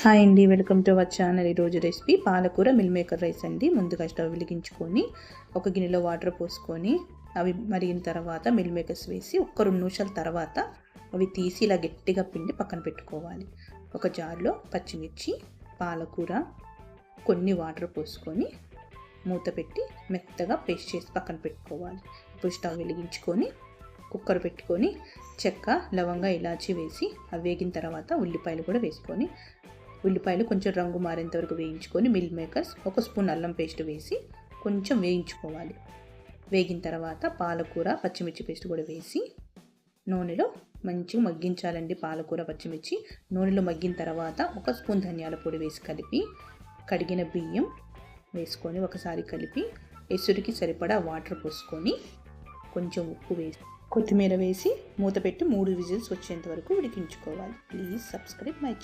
Hi అండి, welcome to our channel. ఈరోజు recipe పాలకూర మిల్ మేకర్ రైస్ అండి. ముందుగా స్టవ్ వెలిగించుకొని ఒక గిన్నెలో వాటర్ పోసుకొని అవి మరిగిన తర్వాత మిల్ మేకర్స్ వేసి ఒక 2 నిమిషాల తర్వాత అవి తీసి ఇలా గట్టిగా పిండి పక్కన పెట్టుకోవాలి. ఒక జార్లో పచ్చిమిర్చి, పాలకూర, కొన్ని వాటర్ పోసుకొని మూత పెట్టి మెత్తగా పేస్ట్ చేసి పక్కన పెట్టుకోవాలి. ఇప్పుడు స్టవ్ వెలిగించుకొని కుక్కర్ పెట్టుకొని చెక్క, లవంగా, ఇలాచి వేసి అవి వేగిన తర్వాత ఉల్లిపాయలు కూడా వేసుకొని ఉల్లిపాయలు కొంచెం రంగు మారేంత వరకు వేయించుకొని మిల్ మేకర్స్, 1 స్పూన్ అల్లం పేస్ట్ వేసి కొంచెం వేయించుకోవాలి. వేగిన తర్వాత పాలకూర, పచ్చిమిర్చి పేస్ట్ కూడా వేసి నూనెలో మంచిగా మగ్గించాలండి. పాలకూర, పచ్చిమిర్చి నూనెలో మగ్గిన తర్వాత 1 స్పూన్ ధనియాల పొడి వేసి కలిపి కడిగిన బియ్యం వేసుకొని ఒకసారి కలిపి ఎసురికి సరిపడా వాటర్ పోసుకొని కొంచెం ఉప్పు వేసి కొత్తిమీర వేసి మూత పెట్టి 3 విజిల్స్ వచ్చేంత వరకు ఉడికించుకోవాలి. Please subscribe my channel.